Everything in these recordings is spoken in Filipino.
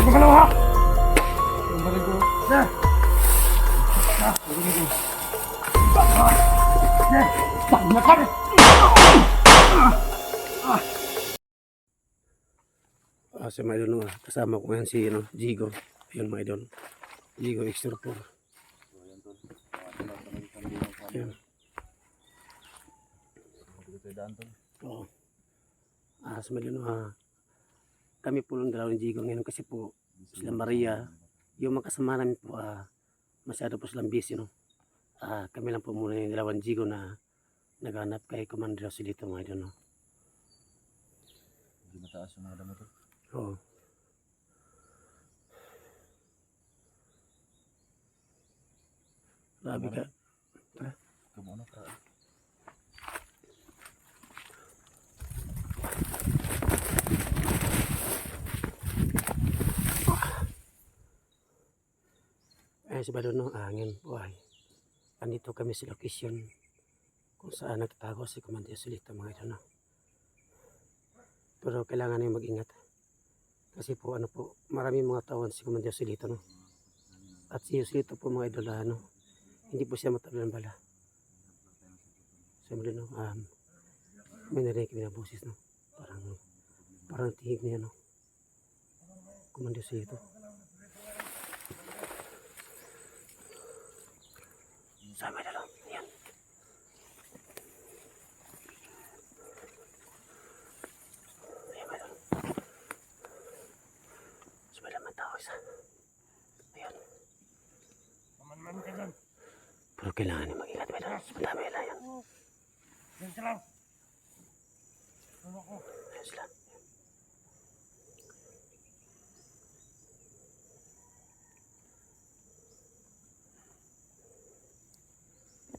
Pagkalawa! Ang baril ko. Sir! Si mga idol, kasama ko ngayon si Jigo. Ayun mga idol, Jigo Extrapor. Ayun. Oo. Sa mga idol, kami po ng dalawang Jigo ngayon kasi po sila Maria, yung mga kasama namin po, masyado po silang busy, no? Kami lang po muna yung dalawang Jigo na naghanap kay Commander Joselito mga idol, no? Hindi mataas yung mga damo to. Oo. Grabe ka. Kamu ano ka? Sa balon, no? Ngayon po ay andito kami sa location kung saan nagtago si Commander Joselito mga idol, no? Pero kailangan nyo mag-ingat kasi po maraming mga tawon si Commander Joselito, no? At si Joselito po mga idol, hindi po siya matagal ng bala. So muli, no? May narinig kami na boses, no? Parang tihig niya, no? Commander Joselito. Sama na lang. Ayan. Ayan, madam. Sama naman tao isa. Ayan. Maman ka dyan. Pero kailangan niya mag-ingat, madam. Madami nila yan. Diyan ka lang. Ano ko? Ayan sila.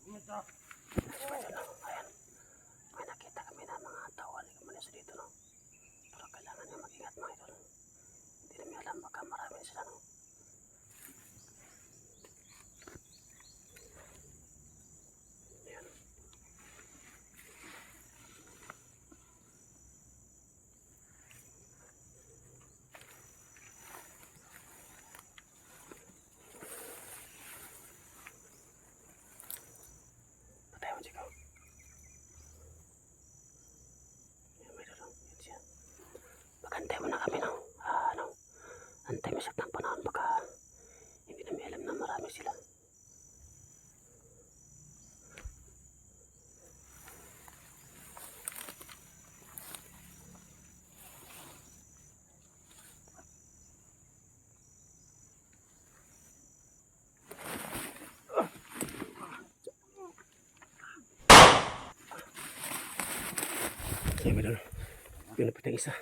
Umita. Ayan. May nakita kami na mga tao ni Commander Joselito, no? Pero kailangan niya mag-ingat mga idol. Hindi namin alam baka marami sila, no? Ayan. Patay mo sigaw. Ayan, may idol, no? Ayan siya. Magantay mo na kami, no? Antay mo sakang panahon baka hindi namin alam na marami sila. Kaya may idol, pinapit ang isa.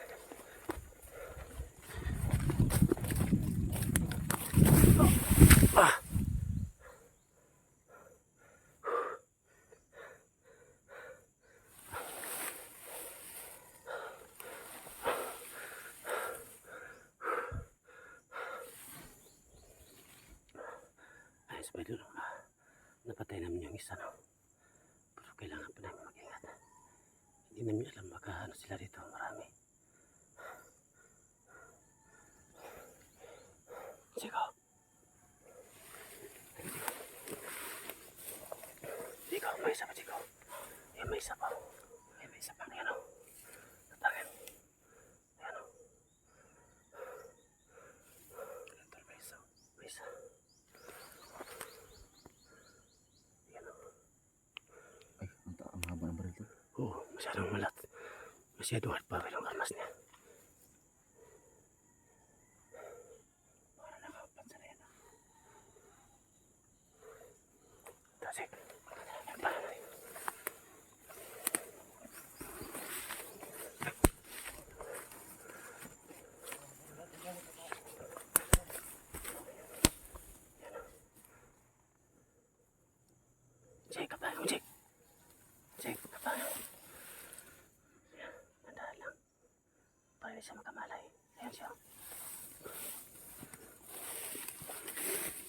Ayos ba idol, napatay namin yung isa, no? Pero kailangan pa namin mag-ingat. Hindi namin alam baka sila rito, marami. Sigaw. Sigaw, may isa pa, sigaw. Ayan, may isa pa. Ayan, may isa pa. Ayan, o. Tatagin. Ayan, o. Ito, may isa. May isa. Ayan, o. Ay, ang haba ng baril to. Oo, masyadong malat. Masyado hard pa ang armas niya. Para nakapansa na yan. Tasik. Para na rin. Jake, kapag mo, Jake. Jake, kapag mo. Tandaan lang. Para hindi siya makamalay. Ayan siya.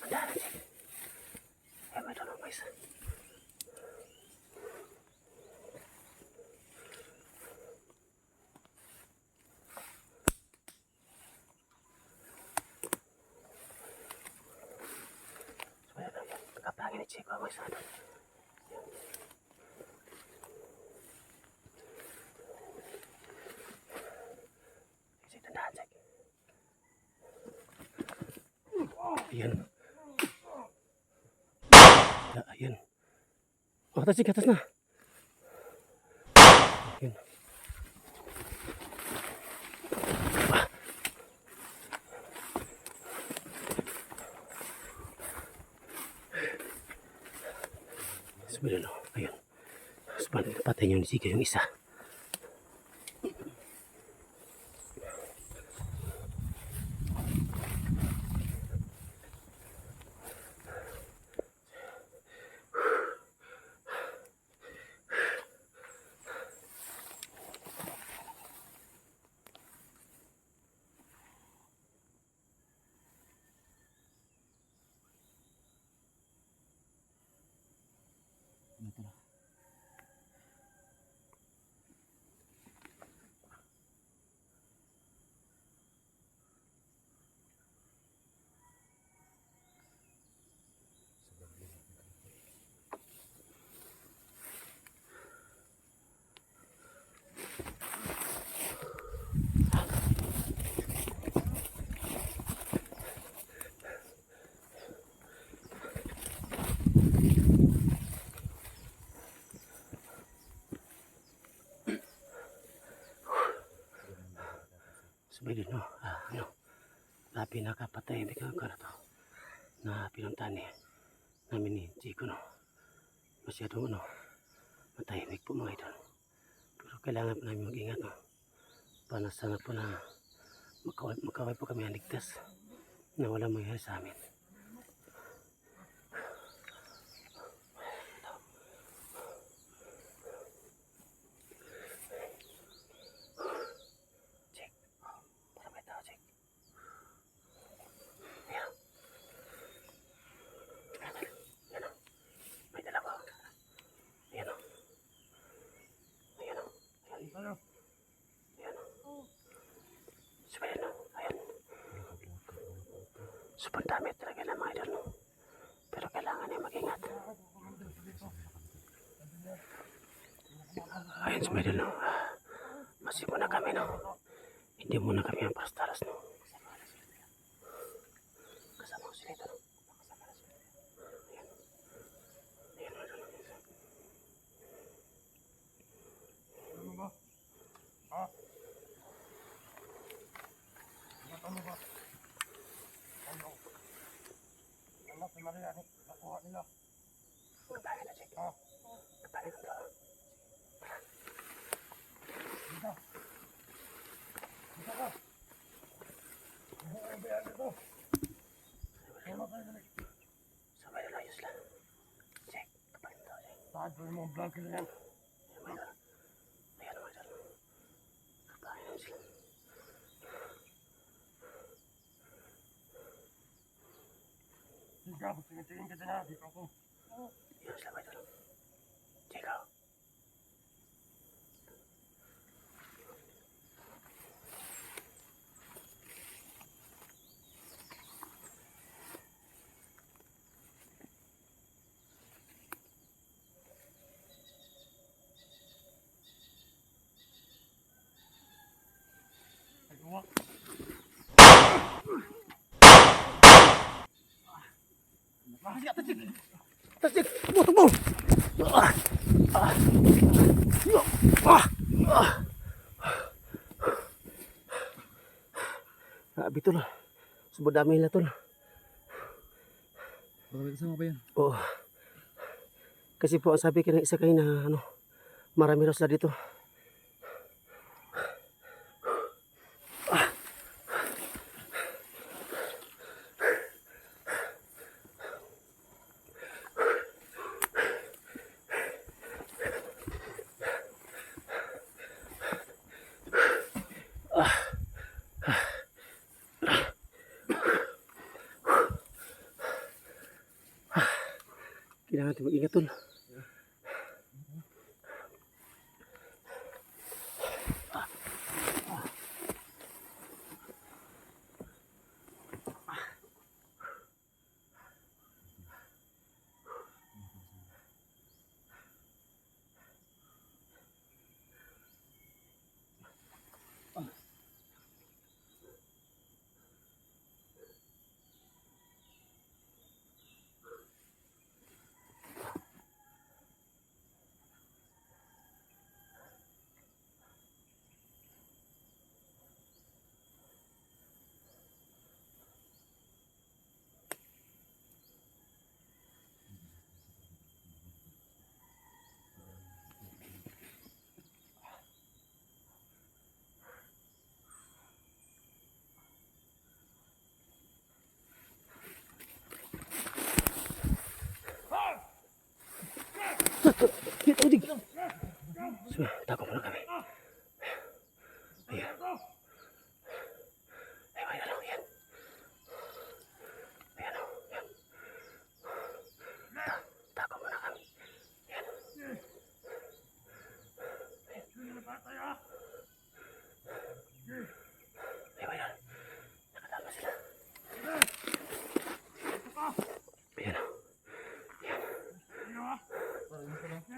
Tandaan lang, Jake. Ayan, may tulong pa isa. May check ako isa doon. Check, tandaan, check. Ayan. Ayan. Oh, atas, check, atas na. Ayan. Sabi lang, ayun. Sabi, patay niyo ni Sika yung isa. Ito na. Sabi din, no, na pinakapatay, hindi ka na to, na pinuntahan namin ni Chico, no, masyado, no, matahimik po mga idol, pero kailangan po namin mag-ingat, no, para sana po na makaway po kami ang ligtas, na walang mangyari sa amin. Tayo. Sabi na, ayan. Super dami talaga na mga idol, no? Pero kailangan ay mag-ingat. Ayan sa mga idol, no? Masih muna kami, no? Hindi muna kami ang pastaras, no? Kasama ko sila ito, no? Ayan. Ayan, mga idol. Ano ba? Ha? Ano ba? Ano? Anak ni Maria, nakuha nila. Kapag na, check. Ha? Kapag na, Dito. Dito ka. Buong bayan ito. Ano kayo nila? sabay na ayos lang. Check. Kapag na, check. Saan po yung mga vlog na yan? Ayan, mga idol. Kapag na sila. Ikaw, tingin-tingin ka na. Dito ako. Ayan sila, mga idol. Check out. Nagawa. Makasya, tasik! Tasik! Tumo! Grabe tol. Sobrang dami nila tol. Baka kasama ba yan? Oo. Kasi po ang sabi ka ng isa kayo na marami raw sila dito. Kailangan natin mag-ingat tol.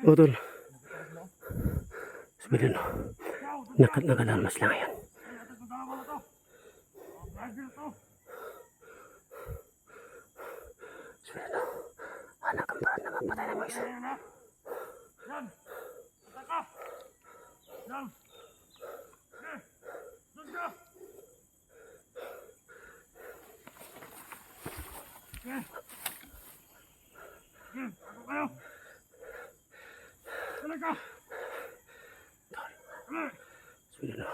O, tol. Sabi no. Nakalamas lang yan. Sabi no. Anak ang parang nakapatay ng mga isa. Yan! Ataka! Yan! Doon ka! Ako kayo! Talaga! Sabi no.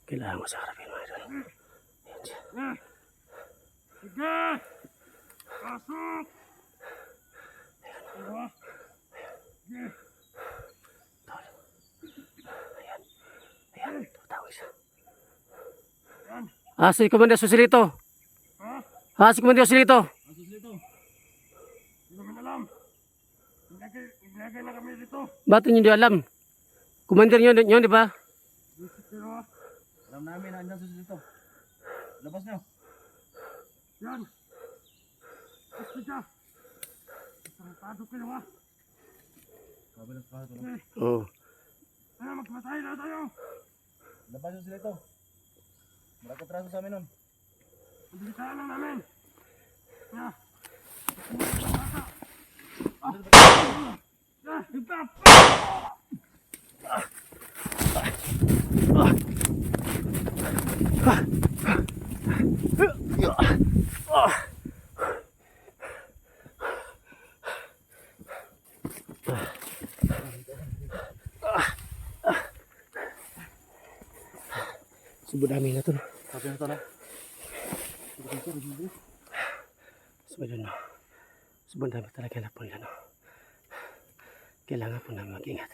Kailangan mo sa harapin mga idol. Ayan siya. Sige! Pasok! Diba? Sige! Tol. Ayan. Ayan. Tutawag siya. Yan! Si Commander Susilito. Ha? Si Commander Susilito. Asus dito! Hindi namin alam! Naglagay na kami dito! Ba't nyo hindi alam? Commander nyo, di ba? Pero Alam namin na andyan susunod dito. Labas nyo. yan! Gusto ka! Tarantado kayo ha! Kabilang pa ito. Okay! Oo. Ano, magmatay na tayo! Labas nyo sila ito. Marakot raso sa amin nun. Pagbitaan lang namin! Ya! Subo dami na to. Sabi na ito na. Subo na. Subo dami talaga na po yan. Kailangan po namin mag-ingat.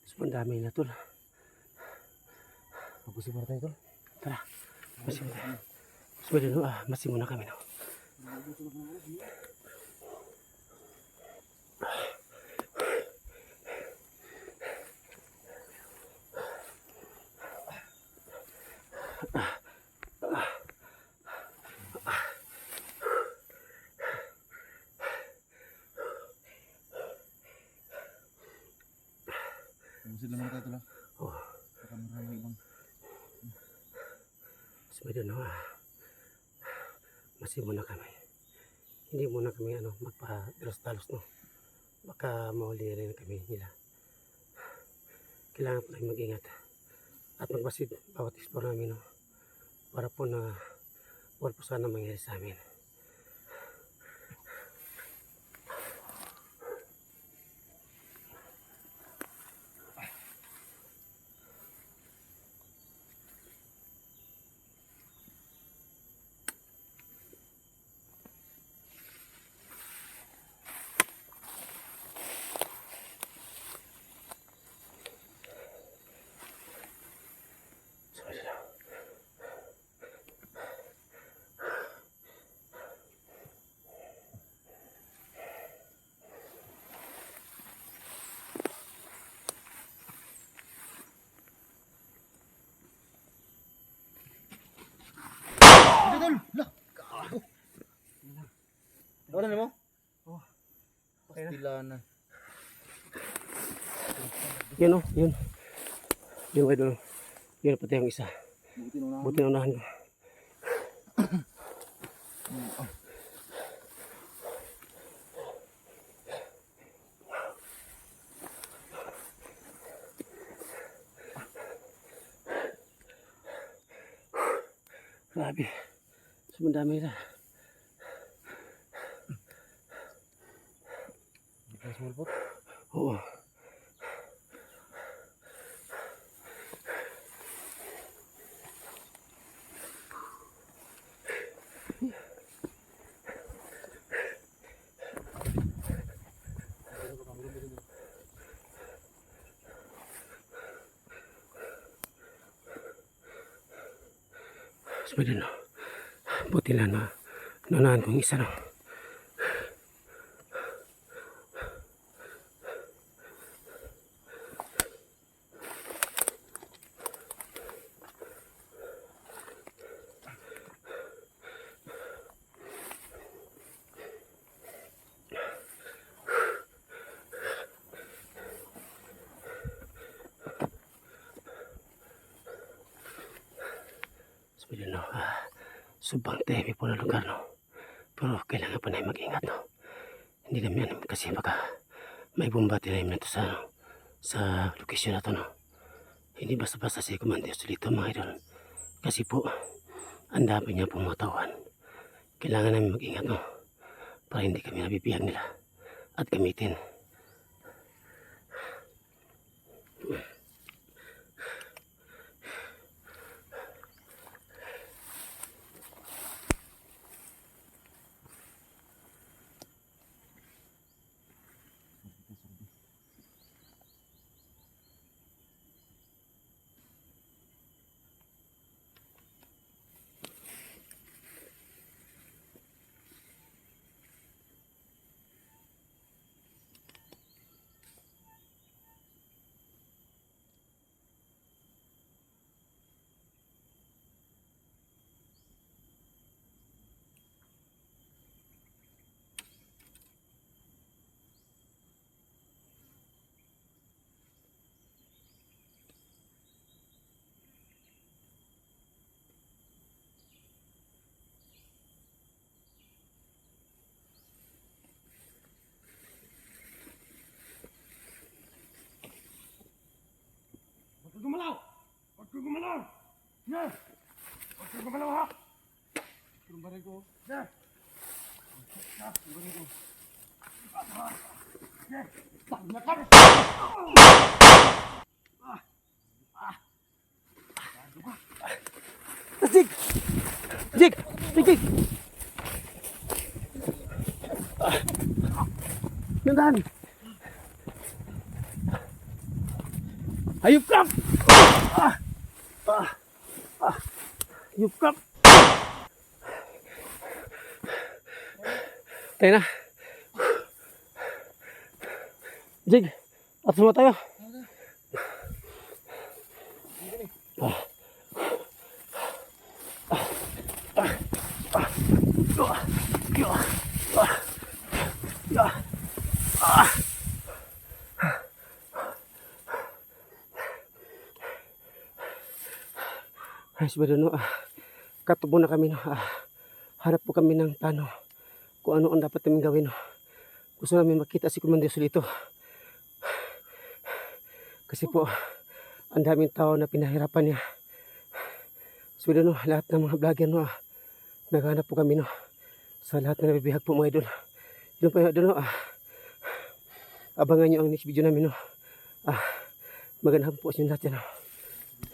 Subo dami na to. Mabusin mo na tayo ito. Tara. Masimula. Subo na. Masimula kami na. Mabusin lang muna tayo ito lang. Oh. Baka marami ibang. Subo na. Masimula kami. Hindi muna kami magpa-dalos-dalos no. Baka mahuli rin kami nila. Kailangan po tayo mag-ingat at magbasid bawat explore namin no. Para po na wala po sana mangyari sa amin. Wala mo? Oh. Pastila na. Yun o, yun. Yun idol. Yun pati ang isa. Buti na Buti na unahan ko. Grabe. Sumandami na. Small pot? Oo. Sabi na, buti na naunahan kong isa no. Sabi no, subang tahimik po na lugar, no. Pero kailangan pa na mag-ingat, no. Hindi namin alam kasi baka may bumbati na yun sa lokasyon na to, no. Hindi basta-basta si Commander Solito, mga idol. Kasi po, ang dami niya pong mga tauhan. Kailangan namin mag-ingat, no. Para hindi kami nabibiyag nila at gamitin. Huwag kang gumalaw! Huwag kang gumalaw! Yes! Huwag kang gumalaw, ha? Yung baril ko. Yes! Yung baril ko. Yes! Nakar! Jig! Jig! Jig! Nandahan! Hayop ka! Hayop ka! Tayo na. Jig! Atas mo tayo. Ay, sabi no, katubo na kami, no. Hanap po kami ng plano kung ano ang dapat namin gawin, no. Gusto namin makita si Commander Solito. Kasi po, ang daming tao na pinahirapan niya. Sabi no, lahat ng mga vlogger, no, naghanap po kami, no, sa lahat na nabibihag po, mga idol. Yun po, no, abangan nyo ang next video namin, no. Magandang po sa inyo lahat yan, no.